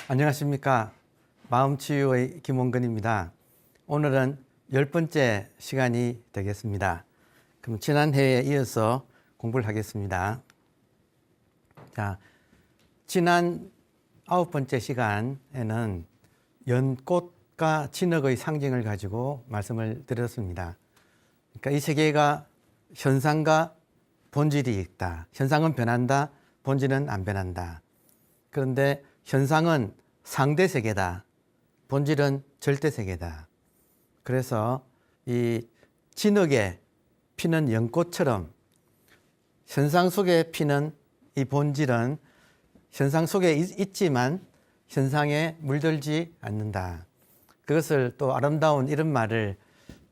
안녕하십니까. 마음치유의 김원근입니다. 오늘은 10번째 시간이 되겠습니다. 그럼 지난 회에 이어서 공부를 하겠습니다. 자, 지난 9번째 시간에는 연꽃과 진흙의 상징을 가지고 말씀을 드렸습니다. 그러니까 이 세계가 현상과 본질이 있다. 현상은 변한다. 본질은 안 변한다. 그런데 현상은 상대 세계다. 본질은 절대 세계다. 그래서 이 진흙에 피는 연꽃처럼 현상 속에 피는 이 본질은 현상 속에 있지만 현상에 물들지 않는다. 그것을 또 아름다운 이런 말을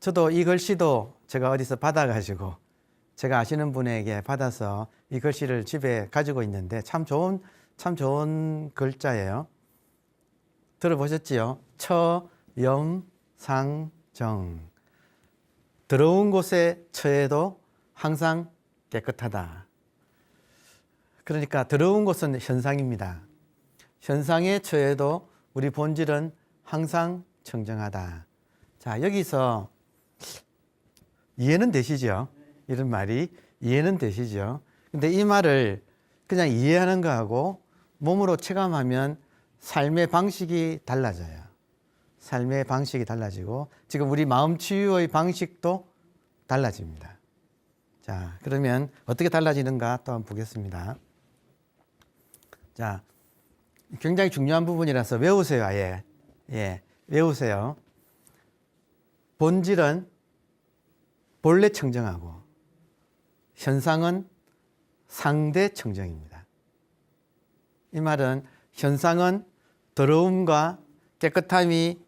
저도 이 글씨도 제가 어디서 받아가지고 제가 아시는 분에게 받아서 이 글씨를 집에 가지고 있는데 참 좋은 글자예요. 들어보셨지요? 처염상정. 더러운 곳에 처해도 항상 깨끗하다. 그러니까 더러운 곳은 현상입니다. 현상에 처해도 우리 본질은 항상 청정하다. 자, 여기서 이해는 되시죠? 이런 말이 이해는 되시죠? 근데 이 말을 그냥 이해하는 거하고 몸으로 체감하면 삶의 방식이 달라져요. 삶의 방식이 달라지고 지금 우리 마음 치유의 방식도 달라집니다. 자, 그러면 어떻게 달라지는가 또 한번 보겠습니다. 자, 굉장히 중요한 부분이라서 외우세요, 아예. 예, 외우세요. 본질은 본래 청정하고 현상은 상대 청정입니다. 이 말은 현상은 더러움과 깨끗함이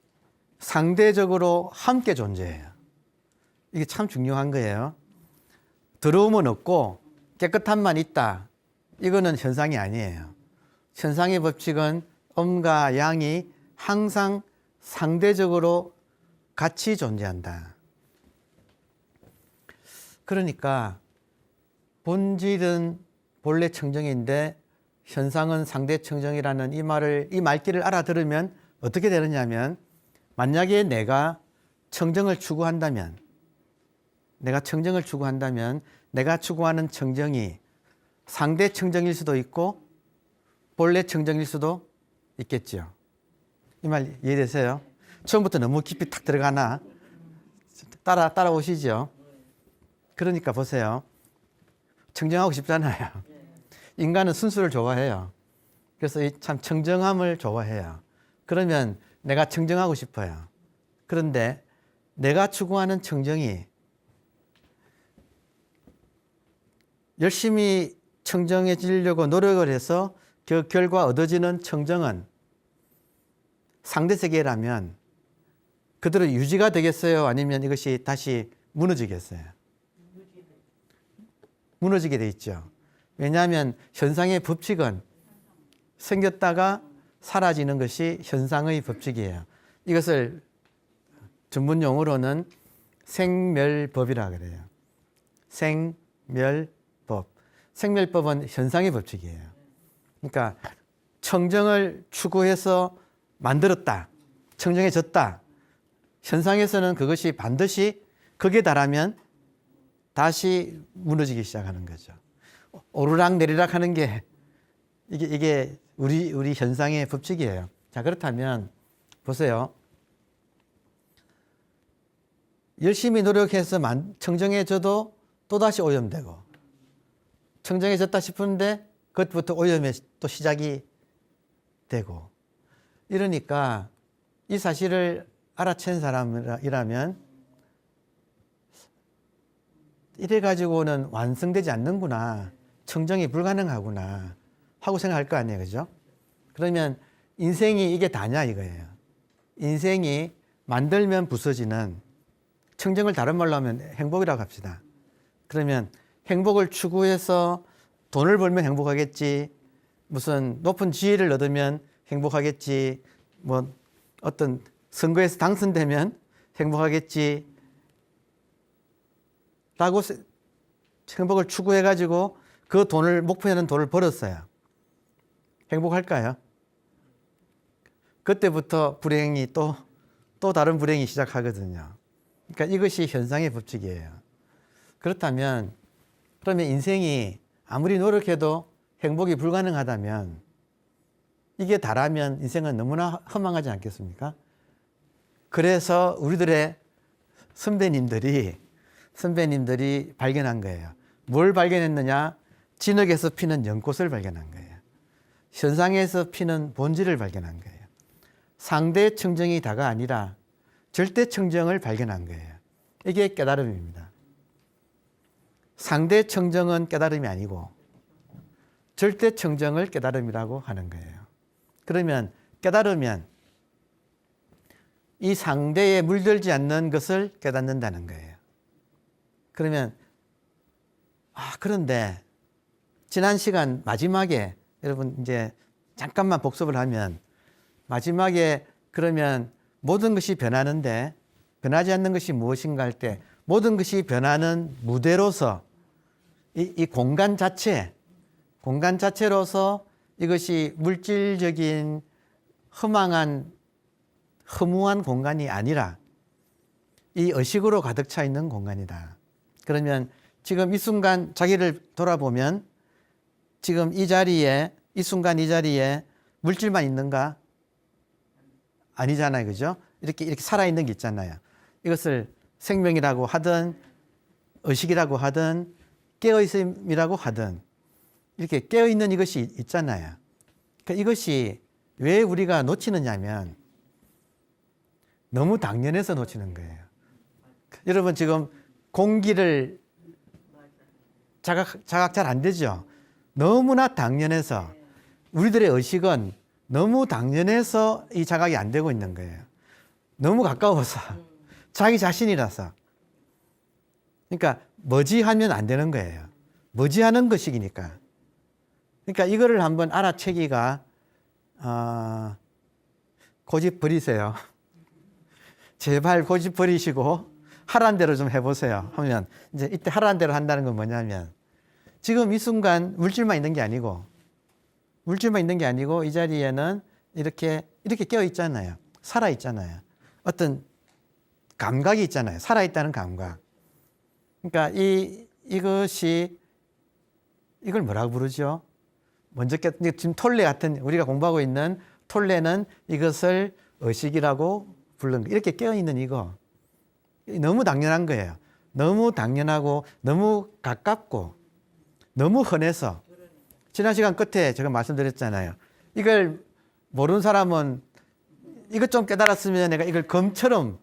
상대적으로 함께 존재해요. 이게 참 중요한 거예요. 더러움은 없고 깨끗함만 있다. 이거는 현상이 아니에요. 현상의 법칙은 음과 양이 항상 상대적으로 같이 존재한다. 그러니까 본질은 본래 청정인데 현상은 상대 청정이라는 이 말귀를 알아들으면 어떻게 되느냐면 만약에 내가 청정을 추구한다면 내가 추구하는 청정이 상대 청정일 수도 있고 본래 청정일 수도 있겠죠. 이 말 이해되세요? 처음부터 너무 깊이 탁 들어가나? 따라오시죠? 그러니까 보세요. 청정하고 싶잖아요. 인간은 순수를 좋아해요. 그래서 참 청정함을 좋아해요. 그러면 내가 청정하고 싶어요. 그런데 내가 추구하는 청정이 열심히 청정해지려고 노력을 해서 그 결과 얻어지는 청정은 상대 세계라면 그대로 유지가 되겠어요? 아니면 이것이 다시 무너지겠어요? 무너지게 돼 있죠. 왜냐하면 현상의 법칙은 생겼다가 사라지는 것이 현상의 법칙이에요. 이것을 전문 용어로는 생멸법이라 그래요. 생멸법. 생멸법은 현상의 법칙이에요. 그러니까 청정을 추구해서 만들었다. 청정해졌다. 현상에서는 그것이 반드시 극에 달하면 다시 무너지기 시작하는 거죠. 오르락 내리락 하는 게 이게 우리 현상의 법칙이에요. 자, 그렇다면 보세요. 열심히 노력해서 청정해져도 또다시 오염되고 청정해졌다 싶은데 그것부터 오염이 또 시작이 되고 이러니까 이 사실을 알아챈 사람이라면 이래가지고는 완성되지 않는구나. 청정이 불가능하구나. 하고 생각할 거 아니에요. 그죠? 그러면 인생이 이게 다냐 이거예요. 인생이 만들면 부서지는 청정을 다른 말로 하면 행복이라고 합시다. 그러면 행복을 추구해서 돈을 벌면 행복하겠지. 무슨 높은 지위를 얻으면 행복하겠지. 뭐 어떤 선거에서 당선되면 행복하겠지. 라고 행복을 추구해가지고 그 돈을, 목표에는 돈을 벌었어요. 행복할까요? 그때부터 불행이 또 다른 불행이 시작하거든요. 그러니까 이것이 현상의 법칙이에요. 그렇다면 그러면 인생이 아무리 노력해도 행복이 불가능하다면 이게 다라면 인생은 너무나 허망하지 않겠습니까? 그래서 우리들의 선배님들이 발견한 거예요. 뭘 발견했느냐? 진흙에서 피는 연꽃을 발견한 거예요. 현상에서 피는 본질을 발견한 거예요. 상대 청정이 다가 아니라 절대 청정을 발견한 거예요. 이게 깨달음입니다. 상대 청정은 깨달음이 아니고 절대 청정을 깨달음이라고 하는 거예요. 그러면 깨달으면 이 상대에 물들지 않는 것을 깨닫는다는 거예요. 그러면 그런데 지난 시간 마지막에 여러분 이제 잠깐만 복습을 하면 마지막에 그러면 모든 것이 변하는데 변하지 않는 것이 무엇인가 할 때 모든 것이 변하는 무대로서 이 공간 자체로서 이것이 물질적인 허무한 공간이 아니라 이 의식으로 가득 차 있는 공간이다. 그러면 지금 이 순간 자기를 돌아보면 지금 이 자리에 이 순간 이 자리에 물질만 있는가? 아니잖아요. 그죠? 이렇게 살아있는 게 있잖아요. 이것을 생명이라고 하든 의식이라고 하든 깨어있음이라고 하든 이렇게 깨어있는 이것이 있잖아요. 그러니까 이것이 왜 우리가 놓치느냐면 너무 당연해서 놓치는 거예요. 여러분 지금 공기를 자각 잘 안 되죠? 너무나 당연해서 우리들의 의식은 너무 당연해서 이 자각이 안 되고 있는 거예요. 너무 가까워서 자기 자신이라서. 그러니까 머지하면 안 되는 거예요. 머지하는 것이니까. 그러니까 이거를 한번 알아채기가 고집 버리세요. 제발 고집 버리시고 하라는 대로 좀 해보세요. 하면 이제 이때 하라는 대로 한다는 건 뭐냐면 지금 이 순간 물질만 있는 게 아니고 이 자리에는 이렇게 깨어 있잖아요. 살아 있잖아요. 어떤 감각이 있잖아요. 살아 있다는 감각. 그러니까 이걸 뭐라고 부르죠? 먼저 지금 톨레 같은 우리가 공부하고 있는 톨레는 이것을 의식이라고 부르는 거. 이렇게 깨어 있는 이거 너무 당연한 거예요. 너무 당연하고 너무 가깝고 너무 흔해서 지난 시간 끝에 제가 말씀드렸잖아요. 이걸 모르는 사람은 이것 좀 깨달았으면 내가 이걸 검처럼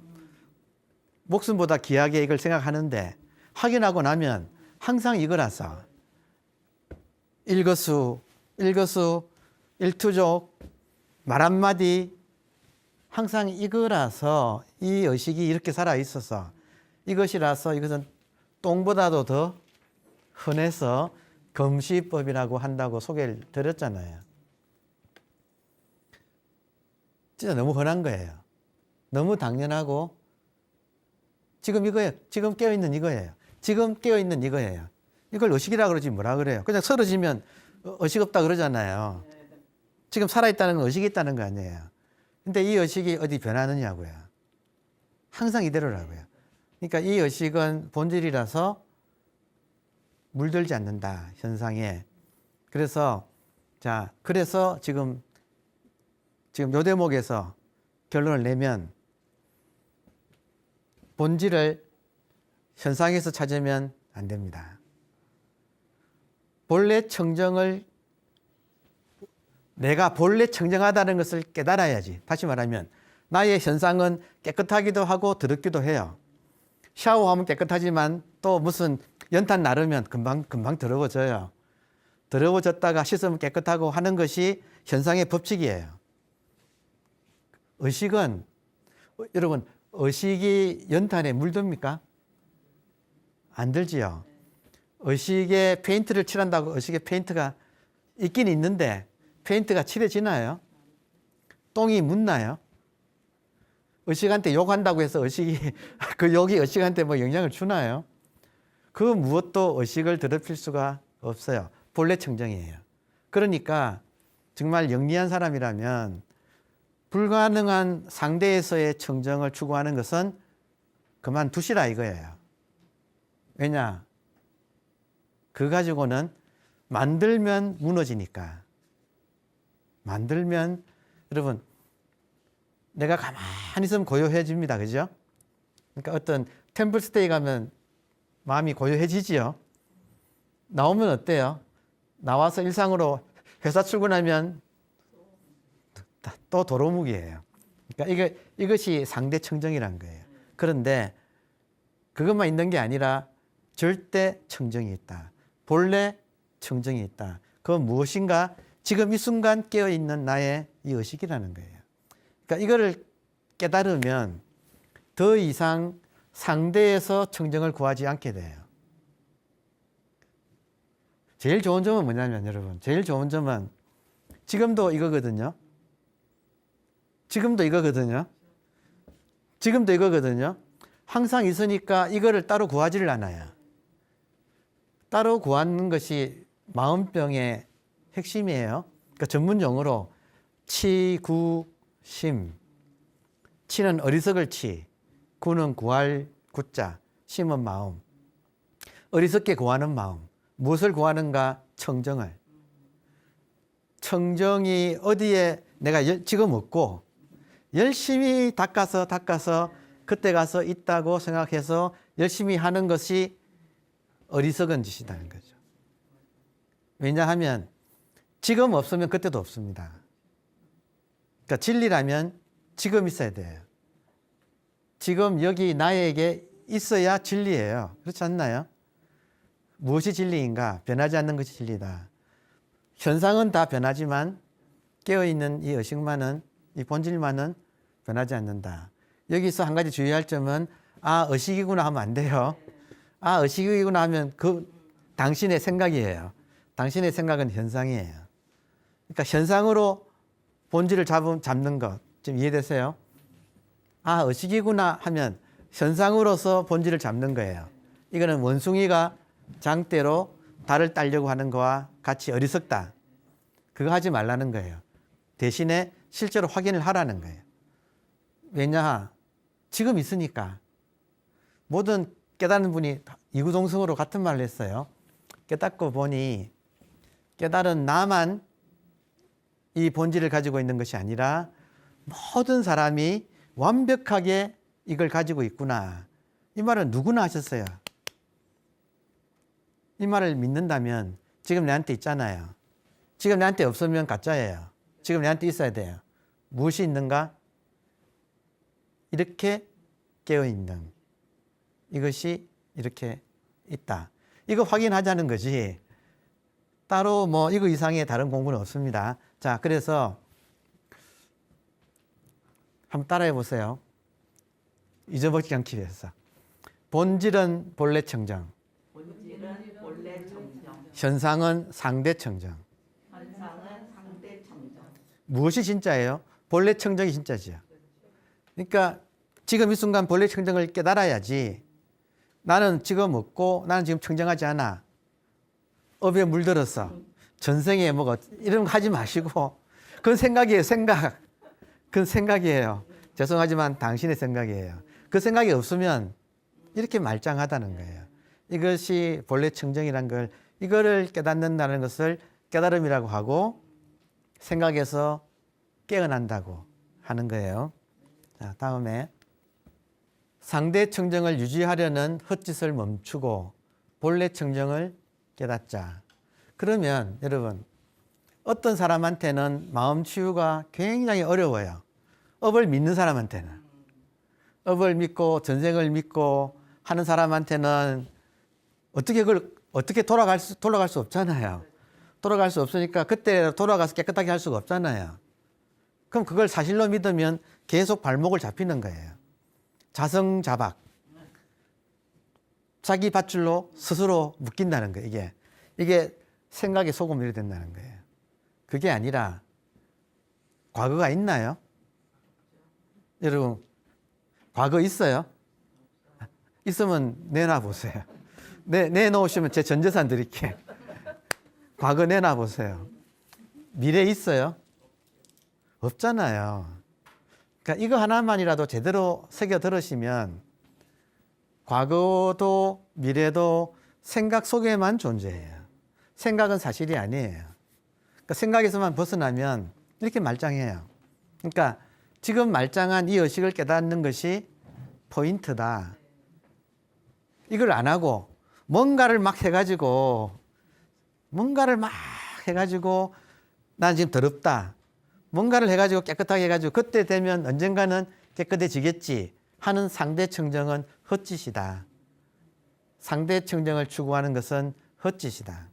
목숨보다 귀하게 이걸 생각하는데 확인하고 나면 항상 이거라서 일거수, 일투족, 말 한마디 항상 이거라서 이 의식이 이렇게 살아있어서 이것이라서 이것은 똥보다도 더 흔해서 검시법이라고 한다고 소개를 드렸잖아요. 진짜 너무 흔한 거예요. 너무 당연하고 지금 이거예요. 지금 깨어있는 이거예요. 지금 깨어있는 이거예요. 이걸 의식이라고 그러지 뭐라 그래요. 그냥 쓰러지면 의식 없다 그러잖아요. 지금 살아있다는 건 의식이 있다는 거 아니에요. 근데 이 의식이 어디 변하느냐고요. 항상 이대로라고요. 그러니까 이 의식은 본질이라서 물들지 않는다, 현상에. 그래서 지금 요 대목에서 결론을 내면 본질을 현상에서 찾으면 안 됩니다. 내가 본래 청정하다는 것을 깨달아야지. 다시 말하면 나의 현상은 깨끗하기도 하고 더럽기도 해요. 샤워하면 깨끗하지만 또 무슨 연탄 나르면 금방 더러워져요. 더러워졌다가 씻으면 깨끗하고 하는 것이 현상의 법칙이에요. 여러분 의식이 연탄에 물듭니까? 안 들지요. 의식에 페인트를 칠한다고 의식에 페인트가 있긴 있는데 페인트가 칠해지나요? 똥이 묻나요? 의식한테 욕한다고 해서 의식이 그 욕이 의식한테 뭐 영향을 주나요? 그 무엇도 의식을 더럽힐 수가 없어요. 본래 청정이에요. 그러니까 정말 영리한 사람이라면 불가능한 상대에서의 청정을 추구하는 것은 그만두시라 이거예요. 왜냐? 그거 가지고는 만들면 무너지니까. 만들면 여러분 내가 가만히 있으면 고요해집니다. 그죠? 그러니까 어떤 템플스테이 가면 마음이 고요해지지요. 나오면 어때요? 나와서 일상으로 회사 출근하면 또 도루묵이에요. 그러니까 이것이 상대 청정이란 거예요. 그런데 그것만 있는 게 아니라 절대 청정이 있다. 본래 청정이 있다. 그건 무엇인가? 지금 이 순간 깨어있는 나의 이 의식이라는 거예요. 그러니까 이거를 깨달으면 더 이상 상대에서 청정을 구하지 않게 돼요. 제일 좋은 점은 뭐냐면 여러분, 제일 좋은 점은 지금도 이거거든요. 지금도 이거거든요. 지금도 이거거든요. 항상 있으니까 이거를 따로 구하지를 않아요. 따로 구하는 것이 마음병의 핵심이에요. 그러니까 전문 용어로 치, 구, 심. 치는 어리석을 치, 구는 구할 구자, 심은 마음. 어리석게 구하는 마음. 무엇을 구하는가? 청정을. 청정이 어디에 내가 지금 없고 열심히 닦아서 그때 가서 있다고 생각해서 열심히 하는 것이 어리석은 짓이라는 거죠. 왜냐하면 지금 없으면 그때도 없습니다. 그러니까 진리라면 지금 있어야 돼요. 지금 여기 나에게 있어야 진리예요. 그렇지 않나요? 무엇이 진리인가? 변하지 않는 것이 진리다. 현상은 다 변하지만 깨어있는 이 의식만은, 이 본질만은 변하지 않는다. 여기서 한 가지 주의할 점은 의식이구나 하면 안 돼요. 의식이구나 하면 그 당신의 생각이에요. 당신의 생각은 현상이에요. 그러니까 현상으로 본질을 잡는 것. 지금 이해되세요? 의식이구나 하면 현상으로서 본질을 잡는 거예요. 이거는 원숭이가 장대로 달을 따려고 하는 거와 같이 어리석다. 그거 하지 말라는 거예요. 대신에 실제로 확인을 하라는 거예요. 왜냐? 지금 있으니까. 모든 깨닫는 분이 이구동성으로 같은 말을 했어요. 깨닫고 보니 깨달은 나만 이 본질을 가지고 있는 것이 아니라 모든 사람이 완벽하게 이걸 가지고 있구나. 이 말은 누구나 하셨어요. 이 말을 믿는다면 지금 내한테 있잖아요. 지금 내한테 없으면 가짜예요. 지금 내한테 있어야 돼요. 무엇이 있는가? 이렇게 깨어있는 이것이 이렇게 있다. 이거 확인하자는 거지. 따로 이거 이상의 다른 공부는 없습니다. 자, 그래서 한번 따라해 보세요. 잊어버리지 않기 위해서. 본질은 본래 청정. 본질은 본래 청정. 현상은 상대 청정. 현상은 상대 청정. 무엇이 진짜예요? 본래 청정이 진짜지요. 그러니까 지금 이 순간 본래 청정을 깨달아야지. 나는 지금 없고 나는 지금 청정하지 않아. 업에 물들었어. 전생에 이런 거 하지 마시고. 그건 생각이에요. 생각. 그건 생각이에요. 죄송하지만 당신의 생각이에요. 그 생각이 없으면 이렇게 말짱하다는 거예요. 이것이 본래 청정이란 걸, 이거를 깨닫는다는 것을 깨달음이라고 하고 생각에서 깨어난다고 하는 거예요. 자, 다음에 상대 청정을 유지하려는 헛짓을 멈추고 본래 청정을 깨닫자. 그러면 여러분, 어떤 사람한테는 마음 치유가 굉장히 어려워요. 업을 믿는 사람한테는. 업을 믿고 전생을 믿고 하는 사람한테는 어떻게 돌아갈 수 없잖아요. 돌아갈 수 없으니까 그때 돌아가서 깨끗하게 할 수가 없잖아요. 그럼 그걸 사실로 믿으면 계속 발목을 잡히는 거예요. 자성자박. 자기 밧줄로 스스로 묶인다는 거예요. 이게 생각의 소금이 된다는 거예요. 그게 아니라 과거가 있나요? 여러분, 과거 있어요? 있으면 내놔 보세요. 내놓으시면 제 전 재산 드릴게요. 과거 내놔 보세요. 미래 있어요? 없잖아요. 그러니까 이거 하나만이라도 제대로 새겨 들으시면 과거도 미래도 생각 속에만 존재해요. 생각은 사실이 아니에요. 그러니까 생각에서만 벗어나면 이렇게 말짱해요. 그러니까 지금 말짱한 이 의식을 깨닫는 것이 포인트다. 이걸 안 하고 뭔가를 막 해가지고 난 지금 더럽다. 뭔가를 해가지고 깨끗하게 해가지고 그때 되면 언젠가는 깨끗해지겠지 하는 상대 청정은 헛짓이다. 상대 청정을 추구하는 것은 헛짓이다.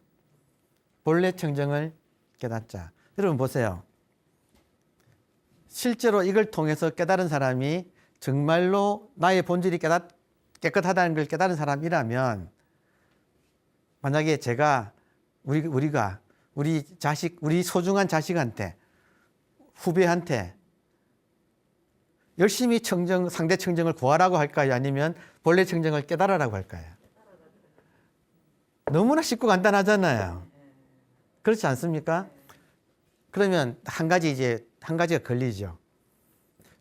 본래 청정을 깨닫자. 여러분 보세요. 실제로 이걸 통해서 깨달은 사람이 정말로 나의 본질이 깨끗하다는 걸 깨달은 사람이라면 만약에 제가 우리가 우리 소중한 자식한테 후배한테 열심히 상대 청정을 구하라고 할까요? 아니면 본래 청정을 깨달으라고 할까요? 너무나 쉽고 간단하잖아요. 그렇지 않습니까? 그러면 한 가지가 걸리죠.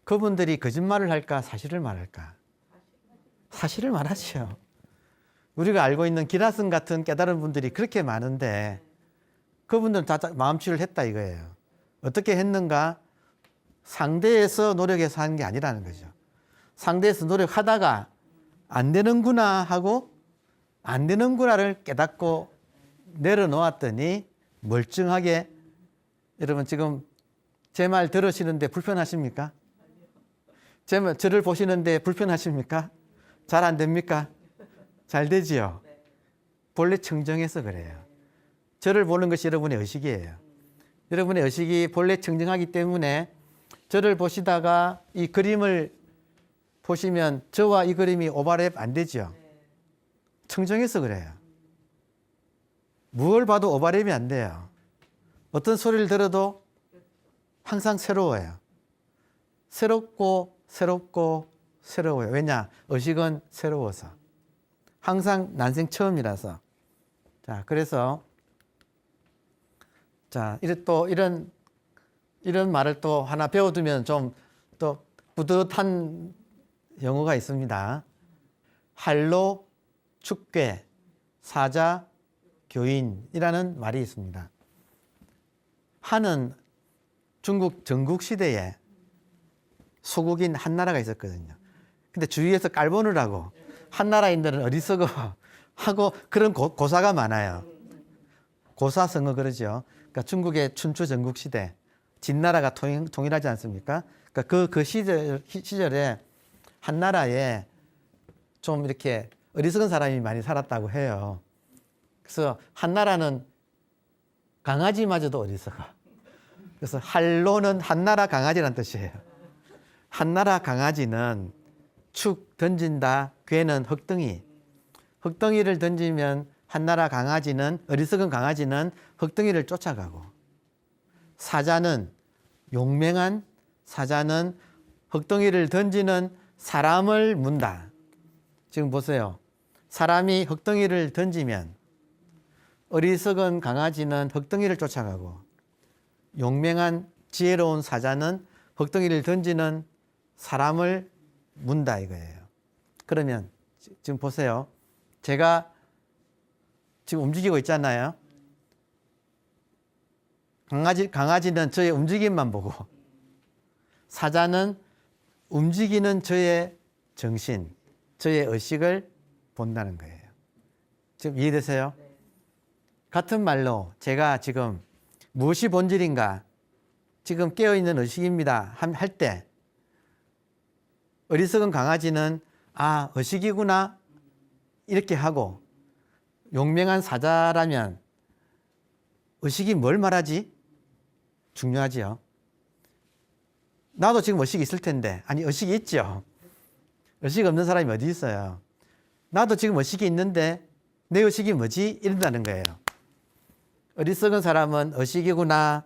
그분들이 거짓말을 할까, 사실을 말할까? 사실을 말하죠. 우리가 알고 있는 기라슨 같은 깨달은 분들이 그렇게 많은데 그분들은 다 마음치유를 했다 이거예요. 어떻게 했는가? 상대에서 노력해서 하는 게 아니라는 거죠. 상대에서 노력하다가 안 되는구나 하고 안 되는구나를 깨닫고 내려놓았더니 멀쩡하게 여러분 지금 제 말 들으시는데 불편하십니까? 저를 보시는데 불편하십니까? 잘 안 됩니까? 잘 되지요? 본래 청정해서 그래요. 저를 보는 것이 여러분의 의식이에요. 여러분의 의식이 본래 청정하기 때문에 저를 보시다가 이 그림을 보시면 저와 이 그림이 오버랩 안 되죠? 청정해서 그래요. 무엇을 봐도 오버랩이 안 돼요. 어떤 소리를 들어도 항상 새로워요. 새롭고 새로워요. 왜냐? 의식은 새로워서. 항상 난생 처음이라서. 자, 그래서 이런 말을 또 하나 배워두면 좀 또 뿌듯한 용어가 있습니다. 할로 축괴 사자 교인이라는 말이 있습니다. 한은 중국 전국시대에 소국인 한나라가 있었거든요. 근데 주위에서 깔보느라고 한나라인들은 어리석어 하고 그런 고사가 많아요. 고사성어 그러죠. 그러니까 중국의 춘추 전국시대 진나라가 통일하지 않습니까? 그러니까 그 시절에 한나라에 좀 이렇게 어리석은 사람이 많이 살았다고 해요. 그래서 한나라는 강아지마저도 어리석어. 그래서 할로는 한나라 강아지란 뜻이에요. 한나라 강아지는 축 던진다. 괴는 흙덩이. 흙덩이를 던지면 한나라 강아지는 어리석은 강아지는 흙덩이를 쫓아가고 사자는 용맹한 사자는 흙덩이를 던지는 사람을 문다. 지금 보세요. 사람이 흙덩이를 던지면 어리석은 강아지는 흙덩이를 쫓아가고 용맹한 지혜로운 사자는 흙덩이를 던지는 사람을 문다 이거예요. 그러면 지금 보세요. 제가 지금 움직이고 있잖아요. 강아지는 저의 움직임만 보고 사자는 움직이는 저의 정신, 저의 의식을 본다는 거예요. 지금 이해되세요? 같은 말로 제가 지금 무엇이 본질인가 지금 깨어있는 의식입니다 할 때 어리석은 강아지는 아 의식이구나 이렇게 하고 용맹한 사자라면 의식이 뭘 말하지? 중요하지요. 나도 지금 의식이 있을 텐데 아니 의식이 있죠. 의식 없는 사람이 어디 있어요. 나도 지금 의식이 있는데 내 의식이 뭐지? 이런다는 거예요. 어리석은 사람은 의식이구나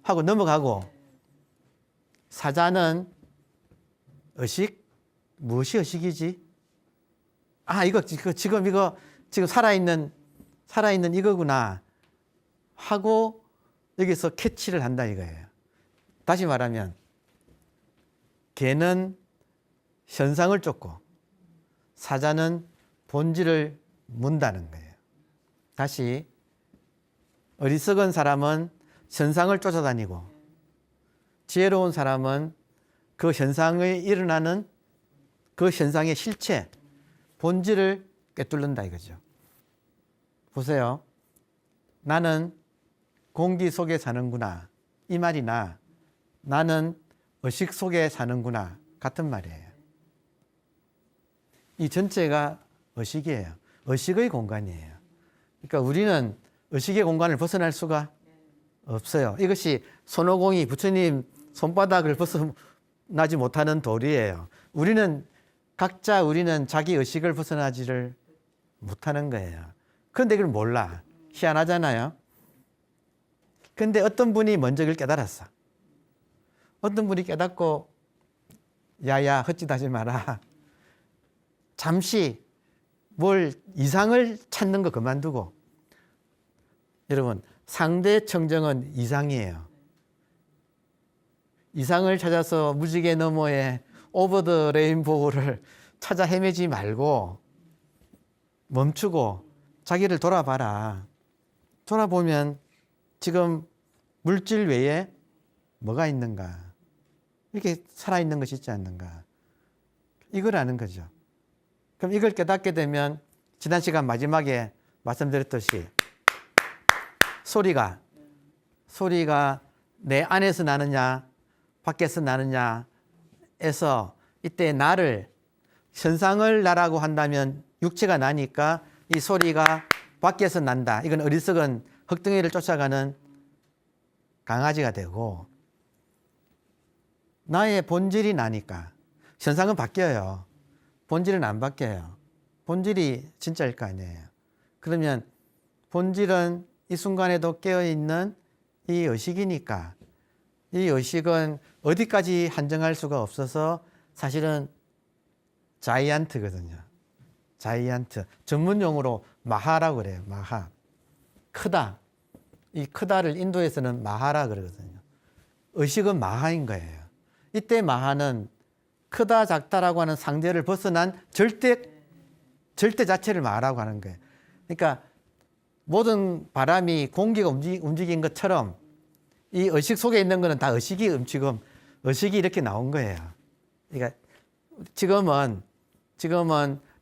하고 넘어가고 사자는 의식? 무엇이 의식이지? 아 이거 지금 살아있는 이거구나 하고 여기서 캐치를 한다 이거예요. 다시 말하면 개는 현상을 쫓고 사자는 본질을 문다는 거예요. 다시 어리석은 사람은 현상을 쫓아다니고 지혜로운 사람은 그 현상에 일어나는 그 현상의 실체, 본질을 꿰뚫는다 이거죠. 보세요. 나는 공기 속에 사는구나. 이 말이나 나는 의식 속에 사는구나. 같은 말이에요. 이 전체가 의식이에요. 의식의 공간이에요. 그러니까 우리는 의식의 공간을 벗어날 수가 없어요. 이것이 손오공이 부처님 손바닥을 벗어나지 못하는 도리예요. 우리는 자기 의식을 벗어나지를 못하는 거예요. 그런데 이걸 몰라. 희한하잖아요. 근데 어떤 분이 먼저 이걸 깨달았어. 어떤 분이 깨닫고 야야 헛짓하지 마라. 잠시 뭘 이상을 찾는 거 그만두고. 여러분 상대 청정은 이상이에요. 이상을 찾아서 무지개 너머에 오버 더 레인보우를 찾아 헤매지 말고 멈추고 자기를 돌아봐라. 돌아보면 지금 물질 외에 뭐가 있는가? 이렇게 살아있는 것이 있지 않는가? 이걸 아는 거죠. 그럼 이걸 깨닫게 되면 지난 시간 마지막에 말씀드렸듯이 소리가 내 안에서 나느냐 밖에서 나느냐에서 이때 나를 현상을 나라고 한다면 육체가 나니까 이 소리가 밖에서 난다. 이건 어리석은 흙덩이를 쫓아가는 강아지가 되고 나의 본질이 나니까 현상은 바뀌어요. 본질은 안 바뀌어요. 본질이 진짜일 거 아니에요. 그러면 본질은 이 순간에도 깨어있는 이 의식이니까 이 의식은 어디까지 한정할 수가 없어서 사실은 자이언트거든요. 자이언트. 전문 용어로 마하라고 그래요. 마하. 크다. 이 크다를 인도에서는 마하라 그러거든요. 의식은 마하인 거예요. 이때 마하는 크다 작다라고 하는 상대를 벗어난 절대 자체를 마하라고 하는 거예요. 그러니까 모든 바람이 공기가 움직인 것처럼 이 의식 속에 있는 거는 다 의식이 이렇게 나온 거예요. 그러니까 지금은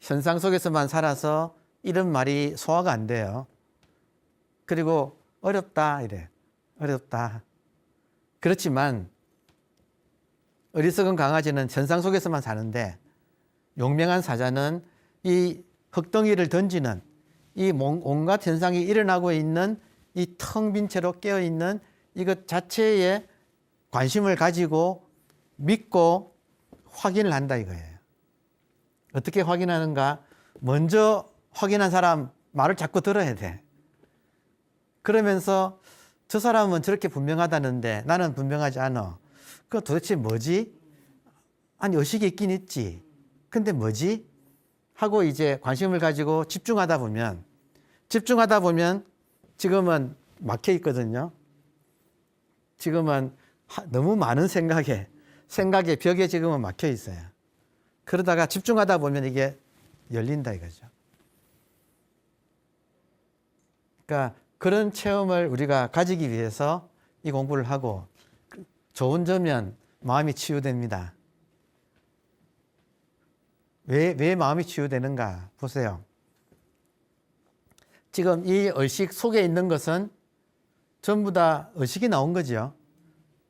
현상 속에서만 살아서 이런 말이 소화가 안 돼요. 그리고 어렵다 이래. 어렵다. 그렇지만 어리석은 강아지는 현상 속에서만 사는데 용맹한 사자는 이 흙덩이를 던지는 이 온갖 현상이 일어나고 있는 이 텅 빈 채로 깨어있는 이것 자체에 관심을 가지고 믿고 확인을 한다 이거예요. 어떻게 확인하는가? 먼저 확인한 사람 말을 자꾸 들어야 돼. 그러면서 저 사람은 저렇게 분명하다는데 나는 분명하지 않아. 그 도대체 뭐지? 아니 의식이 있긴 있지. 근데 뭐지? 하고 이제 관심을 가지고 집중하다 보면 지금은 막혀 있거든요. 지금은 너무 많은 생각의 벽에 지금은 막혀 있어요. 그러다가 집중하다 보면 이게 열린다 이거죠. 그러니까 그런 체험을 우리가 가지기 위해서 이 공부를 하고 좋은 점은 마음이 치유됩니다. 왜 마음이 치유되는가 보세요. 지금 이 의식 속에 있는 것은 전부 다 의식이 나온 거죠.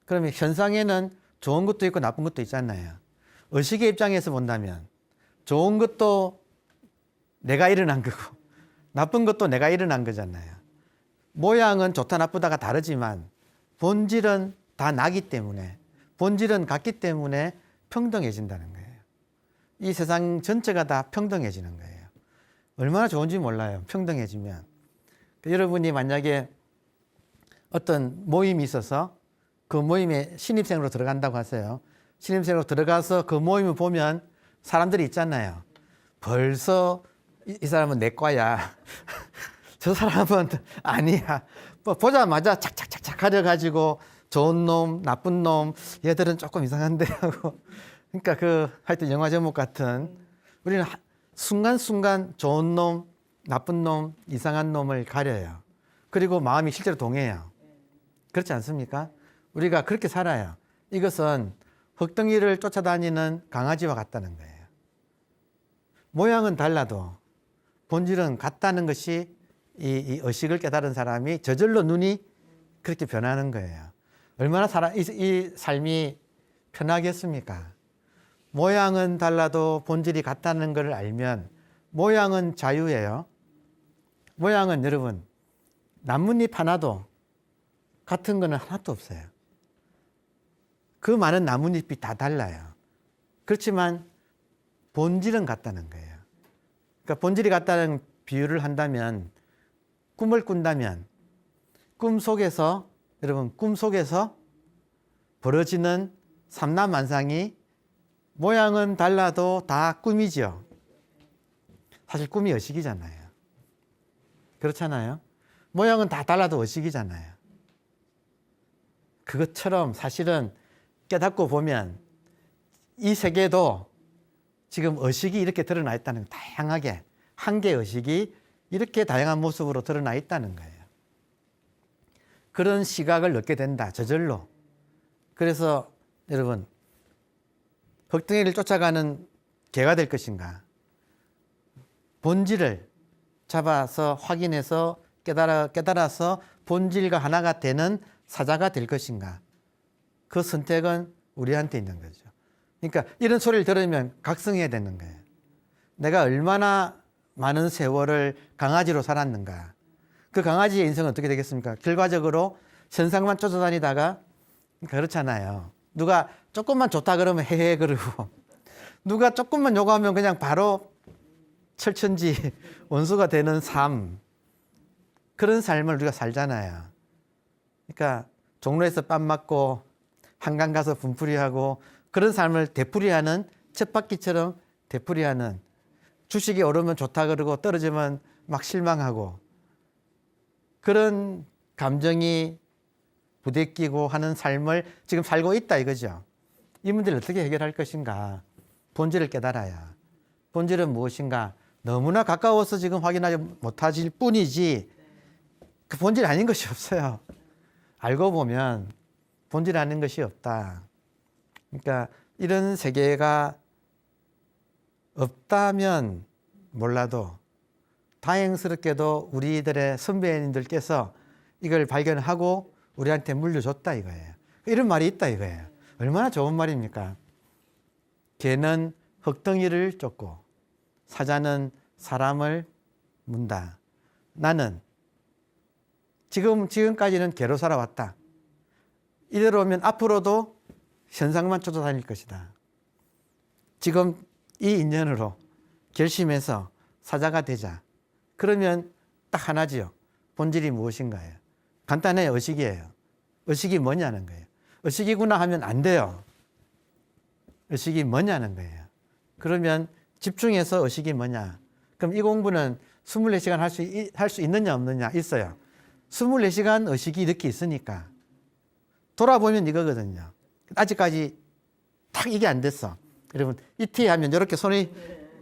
그러면 현상에는 좋은 것도 있고 나쁜 것도 있잖아요. 의식의 입장에서 본다면 좋은 것도 내가 일어난 거고 나쁜 것도 내가 일어난 거잖아요. 모양은 좋다 나쁘다가 다르지만 본질은 다 나기 때문에 본질은 같기 때문에 평등해진다는 거예요. 이 세상 전체가 다 평등해지는 거예요. 얼마나 좋은지 몰라요. 평등해지면. 여러분이 만약에 어떤 모임이 있어서 그 모임에 신입생으로 들어간다고 하세요. 신입생으로 들어가서 그 모임을 보면 사람들이 있잖아요. 벌써 이 사람은 내 과야. 저 사람은 아니야. 보자마자 착착착착 가려가지고 좋은 놈, 나쁜 놈, 얘들은 조금 이상한데 하고. 그러니까 하여튼 영화 제목 같은 우리는 순간순간 좋은 놈, 나쁜 놈, 이상한 놈을 가려요. 그리고 마음이 실제로 동해요. 그렇지 않습니까? 우리가 그렇게 살아요. 이것은 흙덩이를 쫓아다니는 강아지와 같다는 거예요. 모양은 달라도 본질은 같다는 것이 이 의식을 깨달은 사람이 저절로 눈이 그렇게 변하는 거예요. 얼마나 이 삶이 편하겠습니까? 모양은 달라도 본질이 같다는 걸 알면 모양은 자유예요. 모양은 여러분 나뭇잎 하나도 같은 거는 하나도 없어요. 그 많은 나뭇잎이 다 달라요. 그렇지만 본질은 같다는 거예요. 그러니까 본질이 같다는 비유를 한다면 꿈을 꾼다면 꿈 속에서 여러분 꿈 속에서 벌어지는 삼라만상이 모양은 달라도 다 꿈이죠. 사실 꿈이 의식이잖아요. 그렇잖아요. 모양은 다 달라도 의식이잖아요. 그것처럼 사실은 깨닫고 보면 이 세계도 지금 의식이 이렇게 드러나 있다는 거예요. 다양하게 한 개의 의식이 이렇게 다양한 모습으로 드러나 있다는 거예요. 그런 시각을 얻게 된다. 저절로. 그래서 여러분 흙덩이를 쫓아가는 개가 될 것인가? 본질을 잡아서 확인해서 깨달아서 본질과 하나가 되는 사자가 될 것인가? 그 선택은 우리한테 있는 거죠. 그러니까 이런 소리를 들으면 각성해야 되는 거예요. 내가 얼마나 많은 세월을 강아지로 살았는가. 그 강아지의 인생은 어떻게 되겠습니까? 결과적으로 현상만 쫓아다니다가 그렇잖아요. 누가 조금만 좋다 그러면 헤헤 그러고 누가 조금만 요구하면 그냥 바로 철천지 원수가 되는 삶. 그런 삶을 우리가 살잖아요. 그러니까 종로에서 빰 맞고 한강 가서 분풀이하고 그런 삶을 되풀이하는 쳇바퀴처럼 되풀이하는 주식이 오르면 좋다 그러고 떨어지면 막 실망하고 그런 감정이 부대끼고 하는 삶을 지금 살고 있다 이거죠. 이 문제를 어떻게 해결할 것인가? 본질을 깨달아야. 본질은 무엇인가? 너무나 가까워서 지금 확인하지 못하실 뿐이지 그 본질 아닌 것이 없어요. 알고 보면 본질 아닌 것이 없다. 그러니까 이런 세계가 없다면 몰라도 다행스럽게도 우리들의 선배님들께서 이걸 발견하고 우리한테 물려줬다 이거예요. 이런 말이 있다 이거예요. 얼마나 좋은 말입니까? 개는 흙덩이를 쫓고 사자는 사람을 문다. 나는 지금까지는 개로 살아왔다. 이대로면 앞으로도 현상만 쫓아다닐 것이다. 지금 이 인연으로 결심해서 사자가 되자. 그러면 딱 하나지요. 본질이 무엇인가요? 간단해요. 의식이에요. 의식이 뭐냐는 거예요. 의식이구나 하면 안 돼요. 의식이 뭐냐는 거예요. 그러면 집중해서 의식이 뭐냐. 그럼 이 공부는 24시간 할 수 있느냐 없느냐 있어요. 24시간 의식이 이렇게 있으니까 돌아보면 이거거든요. 아직까지 딱 이게 안 됐어. 여러분 이티 하면 이렇게 손이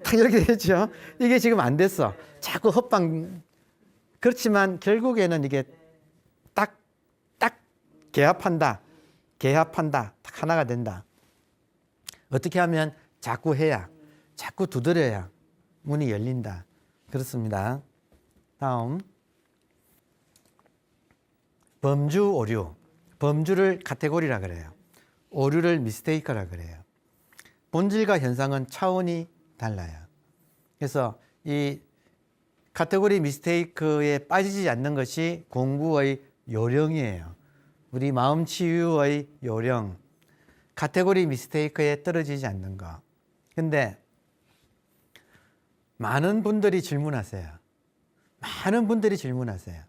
딱 이렇게 되죠. 이게 지금 안 됐어. 자꾸 헛방. 그렇지만 결국에는 이게 딱 개합한다. 딱 하나가 된다. 어떻게 하면 자꾸 해야, 자꾸 두드려야 문이 열린다. 그렇습니다. 다음 범주, 오류. 범주를 카테고리라 그래요. 오류를 미스테이크라 그래요. 본질과 현상은 차원이 달라요. 그래서 이 카테고리 미스테이크에 빠지지 않는 것이 공부의 요령이에요. 우리 마음 치유의 요령. 카테고리 미스테이크에 떨어지지 않는 거. 근데 많은 분들이 질문하세요. 많은 분들이 질문하세요.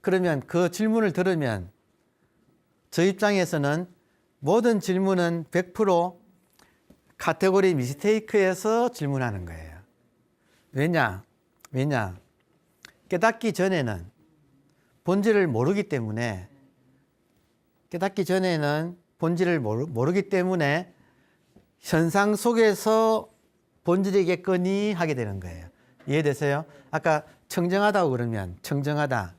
그러면 그 질문을 들으면 저 입장에서는 모든 질문은 100% 카테고리 미스테이크에서 질문하는 거예요. 왜냐? 깨닫기 전에는 본질을 모르기 때문에 깨닫기 전에는 본질을 모르기 때문에 현상 속에서 본질이겠거니 하게 되는 거예요. 이해되세요? 아까 청정하다고 그러면 청정하다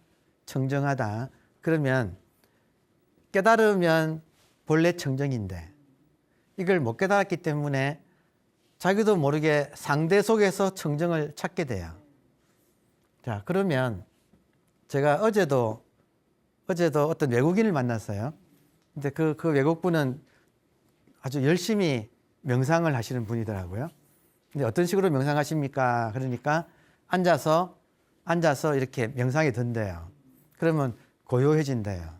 그러면 깨달으면 본래 청정인데 이걸 못 깨달았기 때문에 자기도 모르게 상대 속에서 청정을 찾게 돼요. 자, 그러면 제가 어제도 어떤 외국인을 만났어요. 근데 그 외국분은 아주 열심히 명상을 하시는 분이더라고요. 근데 어떤 식으로 명상하십니까? 그러니까 앉아서 이렇게 명상에 든대요. 그러면 고요해진대요.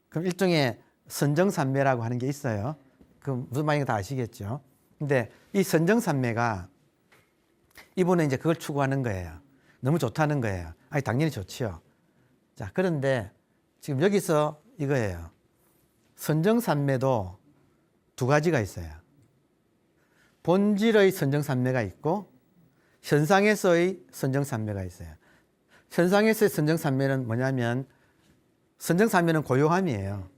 그럼 일종의 선정산매라고 하는 게 있어요. 그 무슨 말인지 다 아시겠죠? 근데 이 선정산매가 이분은 이제 그걸 추구하는 거예요. 너무 좋다는 거예요. 아니, 당연히 좋지요. 자, 그런데 지금 여기서 이거예요. 선정산매도 두 가지가 있어요. 본질의 선정산매가 있고 현상에서의 선정산매가 있어요. 현상에서의 선정산매는 뭐냐면 선정산매는 고요함이에요.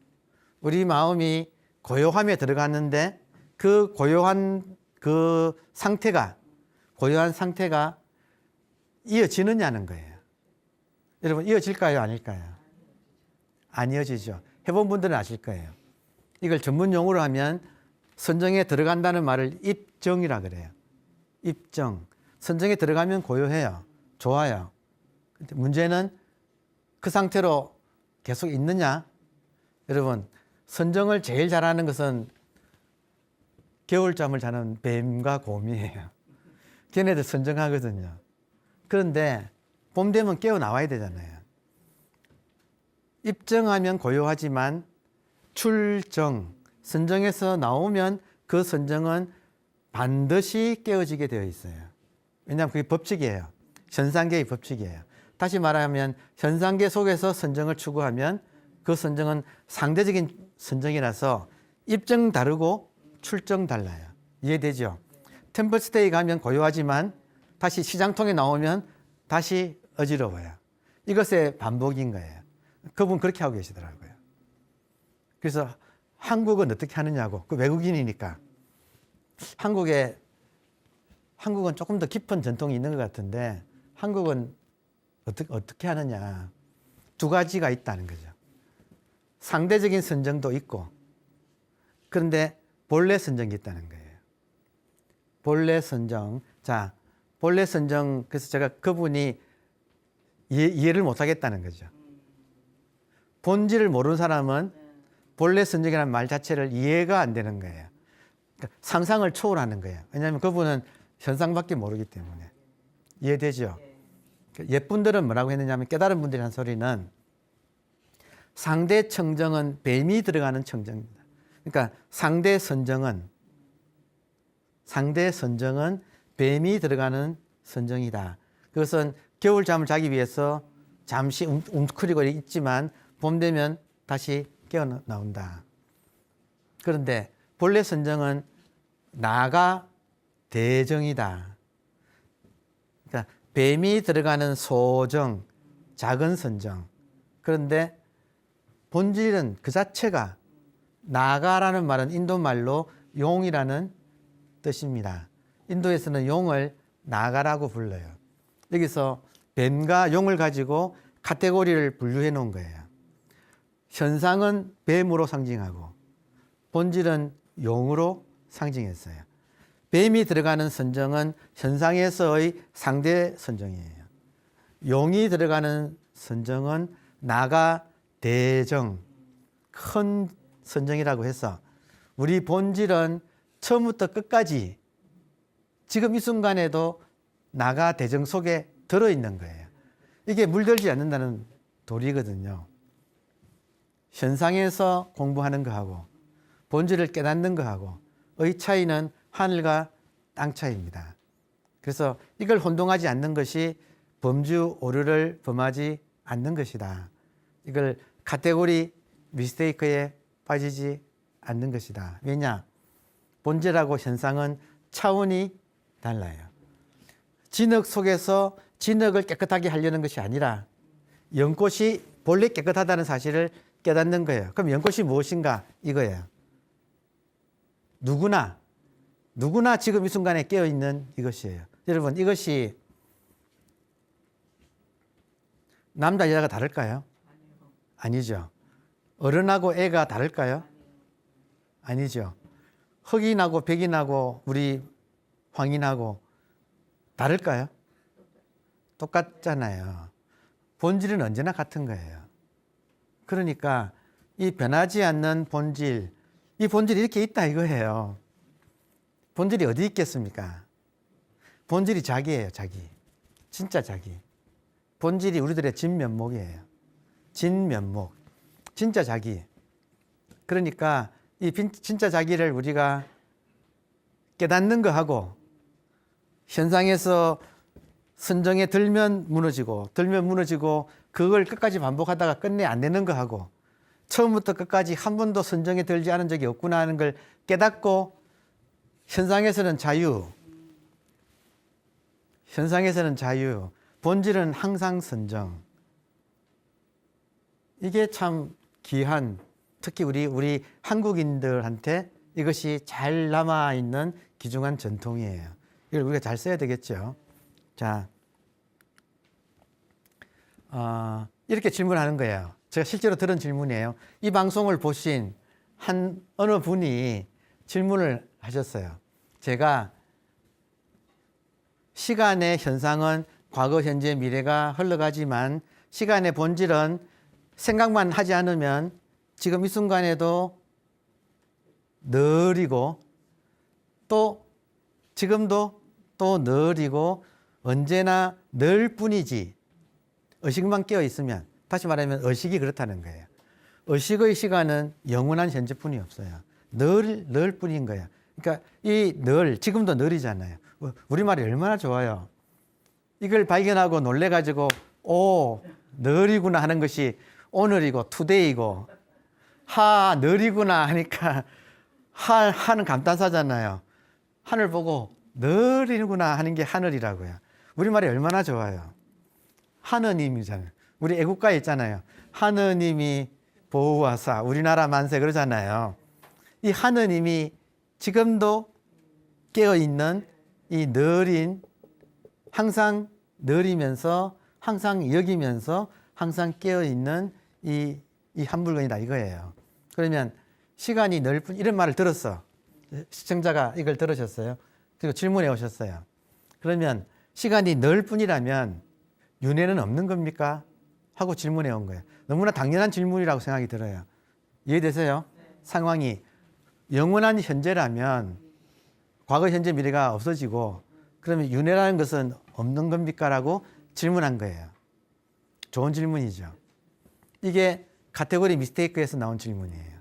우리 마음이 고요함에 들어갔는데 그 고요한 상태가 이어지느냐는 거예요. 여러분, 이어질까요? 아닐까요? 안 이어지죠. 해본 분들은 아실 거예요. 이걸 전문 용어로 하면 선정에 들어간다는 말을 입정이라 그래요. 입정. 선정에 들어가면 고요해요. 좋아요. 근데 문제는 그 상태로 계속 있느냐? 여러분, 선정을 제일 잘하는 것은 겨울잠을 자는 뱀과 곰이에요. 걔네들 선정하거든요. 그런데 봄 되면 깨어나와야 되잖아요. 입정하면 고요하지만 출정, 선정에서 나오면 그 선정은 반드시 깨어지게 되어 있어요. 왜냐하면 그게 법칙이에요. 현상계의 법칙이에요. 다시 말하면 현상계 속에서 선정을 추구하면 그 선정은 상대적인 선정이라서 입정 다르고 출정 달라요. 이해되죠? 템플스테이 가면 고요하지만 다시 시장통에 나오면 다시 어지러워요. 이것의 반복인 거예요. 그분 그렇게 하고 계시더라고요. 그래서 한국은 어떻게 하느냐고. 그 외국인이니까. 한국은 조금 더 깊은 전통이 있는 것 같은데 한국은 어떻게 하느냐. 두 가지가 있다는 거죠. 상대적인 선정도 있고 그런데 본래 선정이 있다는 거예요. 본래 선정. 자, 본래 선정. 그래서 제가 그분이 이해를 못 하겠다는 거죠. 본질을 모르는 사람은 본래 선정이라는 말 자체를 이해가 안 되는 거예요. 그러니까 상상을 초월하는 거예요. 왜냐하면 그분은 현상밖에 모르기 때문에. 이해되죠? 옛분들은 뭐라고 했느냐 하면 깨달은 분들이 한 소리는 상대 청정은 뱀이 들어가는 청정입니다. 그러니까 상대 선정은 뱀이 들어가는 선정이다. 그것은 겨울잠을 자기 위해서 잠시 웅크리고 있지만 봄 되면 다시 깨어나온다. 그런데 본래 선정은 나가 대정이다. 그러니까 뱀이 들어가는 소정, 작은 선정. 그런데 본질은 그 자체가 나가라는 말은 인도말로 용이라는 뜻입니다. 인도에서는 용을 나가라고 불러요. 여기서 뱀과 용을 가지고 카테고리를 분류해 놓은 거예요. 현상은 뱀으로 상징하고 본질은 용으로 상징했어요. 뱀이 들어가는 선정은 현상에서의 상대 선정이에요. 용이 들어가는 선정은 나가 대정, 큰 선정이라고 해서 우리 본질은 처음부터 끝까지 지금 이 순간에도 나가 대정 속에 들어있는 거예요. 이게 물들지 않는다는 도리거든요. 현상에서 공부하는 거하고 본질을 깨닫는 거하고 의 차이는 하늘과 땅 차이입니다. 그래서 이걸 혼동하지 않는 것이 범주 오류를 범하지 않는 것이다. 이걸 카테고리 미스테이크에 빠지지 않는 것이다. 왜냐? 본질하고 현상은 차원이 달라요. 진흙 속에서 진흙을 깨끗하게 하려는 것이 아니라 연꽃이 본래 깨끗하다는 사실을 깨닫는 거예요. 그럼 연꽃이 무엇인가? 이거예요. 누구나 지금 이 순간에 깨어있는 이것이에요. 여러분, 이것이 남자, 여자가 다를까요? 아니죠. 어른하고 애가 다를까요? 아니죠. 흑인하고 백인하고 우리 황인하고 다를까요? 똑같잖아요. 본질은 언제나 같은 거예요. 그러니까 이 변하지 않는 본질, 이 본질이 이렇게 있다 이거예요. 본질이 어디 있겠습니까? 본질이 자기예요, 자기. 진짜 자기. 본질이 우리들의 진면목이에요. 진면목. 진짜 자기. 그러니까 이 진짜 자기를 우리가 깨닫는 거하고 현상에서 선정에 들면 무너지고 그걸 끝까지 반복하다가 끝내 안 되는 거하고 처음부터 끝까지 한 번도 선정에 들지 않은 적이 없구나 하는 걸 깨닫고 현상에서는 자유, 본질은 항상 선정. 이게 참 귀한, 특히 우리 한국인들한테 이것이 잘 남아있는 귀중한 전통이에요. 이걸 우리가 잘 써야 되겠죠. 자, 이렇게 질문하는 거예요. 제가 실제로 들은 질문이에요. 이 방송을 보신 어느 분이 질문을 하셨어요. 제가 시간의 현상은 과거, 현재, 미래가 흘러가지만 시간의 본질은 생각만 하지 않으면 지금 이 순간에도 늘이고 또 지금도 또 늘이고 언제나 늘 뿐이지 의식만 깨어 있으면, 다시 말하면 의식이 그렇다는 거예요. 의식의 시간은 영원한 현재뿐이 없어요. 늘 뿐인 거예요. 그러니까 이 늘, 지금도 늘이잖아요. 우리말이 얼마나 좋아요. 이걸 발견하고 놀래가지고 늘이구나 하는 것이 오늘이고 투데이고 늘이구나 하니까 하는 감탄사잖아요. 하늘 보고 늘이구나 하는 게 하늘이라고요. 우리말이 얼마나 좋아요. 하느님이잖아요. 우리 애국가에 있잖아요. 하느님이 보호하사 우리나라 만세 그러잖아요. 이 하느님이 지금도 깨어있는 이 늘인, 항상 늘이면서 항상 여기면서 항상 깨어있는 이 한 물건이다 이거예요. 그러면 시간이 늘 뿐, 이런 말을 들었어. 시청자가 이걸 들으셨어요. 그리고 질문해 오셨어요. 그러면 시간이 늘 뿐이라면 윤회는 없는 겁니까? 하고 질문해 온 거예요. 너무나 당연한 질문이라고 생각이 들어요. 이해되세요? 상황이 영원한 현재라면 과거, 현재, 미래가 없어지고 그러면 윤회라는 것은 없는 겁니까? 라고 질문한 거예요. 좋은 질문이죠. 이게 카테고리 미스테이크에서 나온 질문이에요.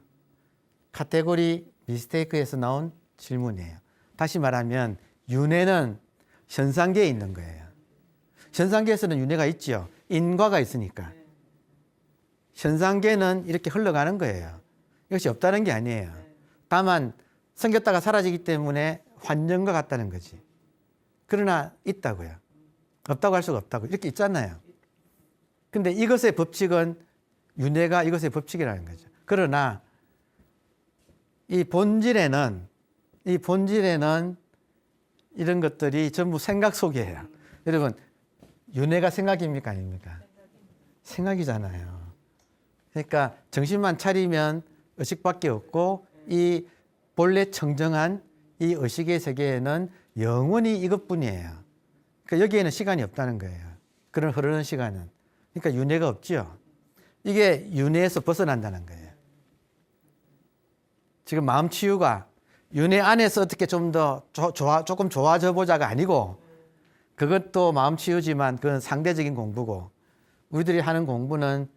카테고리 미스테이크에서 나온 질문이에요. 다시 말하면 윤회는 현상계에 있는 거예요. 현상계에서는 윤회가 있죠. 인과가 있으니까. 현상계는 이렇게 흘러가는 거예요. 이것이 없다는 게 아니에요. 다만 생겼다가 사라지기 때문에 환경과 같다는 거지. 그러나 있다고요. 없다고 할 수가 없다고. 이렇게 있잖아요. 근데 이것의 법칙은 윤회가 이것의 법칙이라는 거죠. 그러나 이 본질에는 이런 것들이 전부 생각 속이에요. 여러분, 윤회가 생각입니까? 아닙니까? 생각이잖아요. 그러니까 정신만 차리면 의식밖에 없고 이 본래 청정한 이 의식의 세계에는 영원히 이것뿐이에요. 그러니까 여기에는 시간이 없다는 거예요. 그런 흐르는 시간은. 그러니까 윤회가 없죠. 이게 윤회에서 벗어난다는 거예요. 지금 마음 치유가 윤회 안에서 어떻게 좀 더 조금 좋아져 보자가 아니고 그것도 마음 치유지만 그건 상대적인 공부고 우리들이 하는 공부는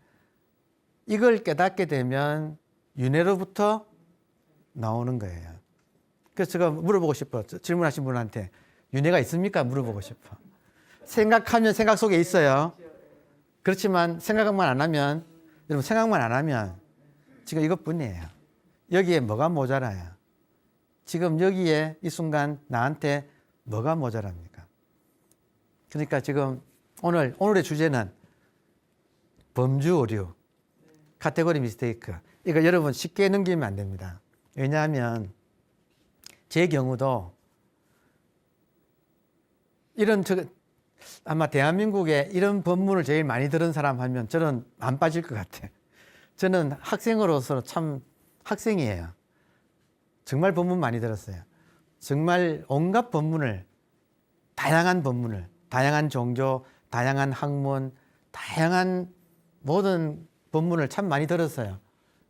이걸 깨닫게 되면 윤회로부터 나오는 거예요. 그래서 제가 물어보고 싶어. 질문하신 분한테 윤회가 있습니까? 물어보고 싶어. 생각하면 생각 속에 있어요. 그렇지만 생각만 안 하면 지금 이것뿐이에요. 여기에 뭐가 모자라요? 지금 여기에 이 순간 나한테 뭐가 모자랍니까? 그러니까 지금 오늘의 주제는 범주 오류. 카테고리 미스테이크. 이거 여러분 쉽게 넘기면 안 됩니다. 왜냐하면 제 경우도 아마 대한민국에 이런 법문을 제일 많이 들은 사람 하면 저는 안 빠질 것 같아. 저는 학생으로서 참 학생이에요. 정말 법문 많이 들었어요. 정말 온갖 법문을, 다양한 법문을, 다양한 종교, 다양한 학문, 다양한 모든 법문을 참 많이 들었어요.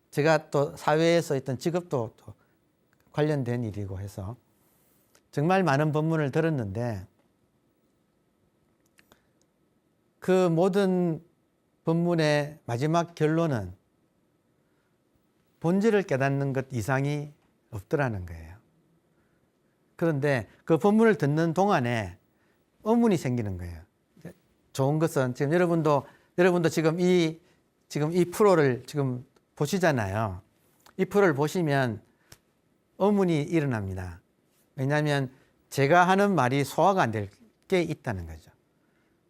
제가 또 사회에서 있던 직업도 또 관련된 일이고 해서 정말 많은 법문을 들었는데 그 모든 법문의 마지막 결론은 본질을 깨닫는 것 이상이 없더라는 거예요. 그런데 그 법문을 듣는 동안에 의문이 생기는 거예요. 좋은 것은 지금 여러분도 지금 이 프로를 지금 보시잖아요. 이 프로를 보시면 의문이 일어납니다. 왜냐하면 제가 하는 말이 소화가 안 될 게 있다는 거죠.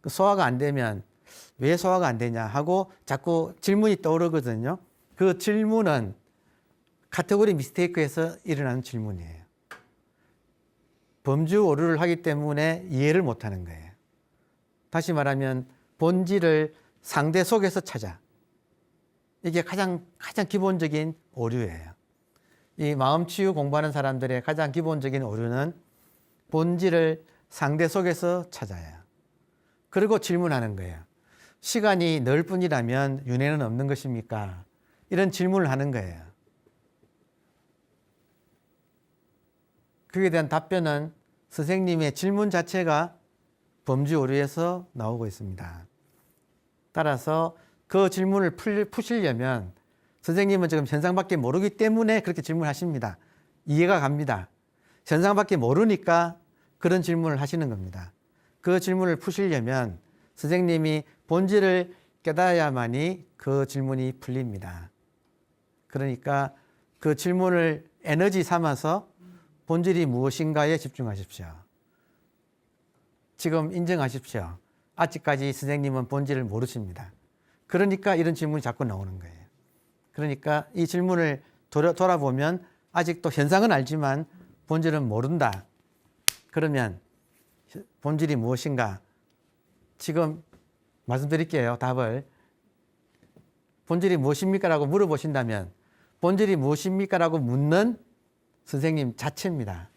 그 소화가 안 되면 왜 소화가 안 되냐 하고 자꾸 질문이 떠오르거든요. 그 질문은 카테고리 미스테이크에서 일어나는 질문이에요. 범주 오류를 하기 때문에 이해를 못하는 거예요. 다시 말하면 본질을 상대 속에서 찾아. 이게 가장 기본적인 오류예요. 이 마음치유 공부하는 사람들의 가장 기본적인 오류는 본질을 상대 속에서 찾아요. 그리고 질문하는 거예요. 시간이 늘 뿐이라면 윤회는 없는 것입니까? 이런 질문을 하는 거예요. 그에 대한 답변은 선생님의 질문 자체가 범주 오류에서 나오고 있습니다. 따라서 그 질문을 푸시려면 선생님은 지금 현상밖에 모르기 때문에 그렇게 질문하십니다. 이해가 갑니다. 현상밖에 모르니까 그런 질문을 하시는 겁니다. 그 질문을 푸시려면 선생님이 본질을 깨달아야만이 그 질문이 풀립니다. 그러니까 그 질문을 에너지 삼아서 본질이 무엇인가에 집중하십시오. 지금 인정하십시오. 아직까지 선생님은 본질을 모르십니다. 그러니까 이런 질문이 자꾸 나오는 거예요. 그러니까 이 질문을 돌아보면 아직도 현상은 알지만 본질은 모른다. 그러면 본질이 무엇인가? 지금 말씀드릴게요. 답을. 본질이 무엇입니까? 라고 물어보신다면 본질이 무엇입니까? 라고 묻는 선생님 자체입니다.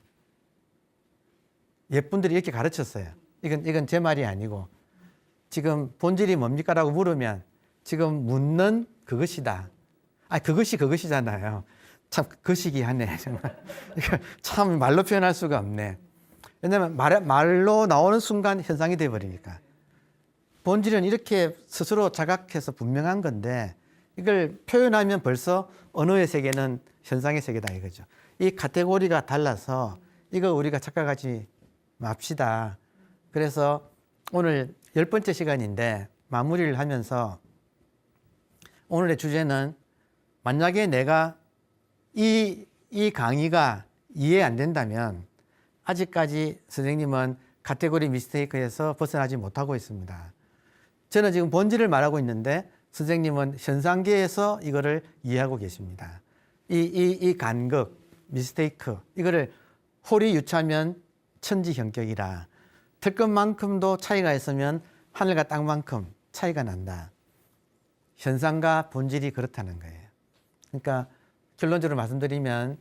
옛분들이 이렇게 가르쳤어요. 이건 제 말이 아니고 지금 본질이 뭡니까? 라고 물으면 지금 묻는 그것이다. 그것이잖아요. 참 거시기하네. 정말. 참 말로 표현할 수가 없네. 왜냐하면 말로 나오는 순간 현상이 되어버리니까. 본질은 이렇게 스스로 자각해서 분명한 건데 이걸 표현하면 벌써 언어의 세계는 현상의 세계다 이거죠. 이 카테고리가 달라서 이거 우리가 착각하지 맙시다. 그래서 오늘 10번째 시간인데 마무리를 하면서 오늘의 주제는 만약에 내가 이 강의가 이해 안 된다면 아직까지 선생님은 카테고리 미스테이크에서 벗어나지 못하고 있습니다. 저는 지금 본질을 말하고 있는데 선생님은 현상계에서 이거를 이해하고 계십니다. 이 간극, 미스테이크, 이거를 홀이 유추하면 천지형격이라 털끝만큼도 차이가 있으면 하늘과 땅만큼 차이가 난다. 현상과 본질이 그렇다는 거예요. 그러니까 결론적으로 말씀드리면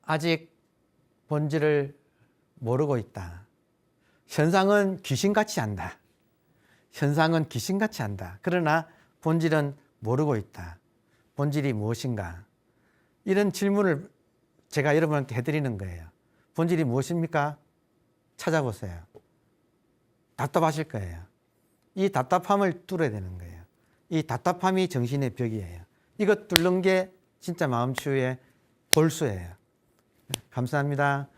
아직 본질을 모르고 있다. 현상은 귀신같이 한다. 현상은 귀신같이 한다. 그러나 본질은 모르고 있다. 본질이 무엇인가? 이런 질문을 제가 여러분한테 해드리는 거예요. 본질이 무엇입니까? 찾아보세요. 답답하실 거예요. 이 답답함을 뚫어야 되는 거예요. 이 답답함이 정신의 벽이에요. 이것 뚫는 게 진짜 마음치유의 골수예요. 감사합니다.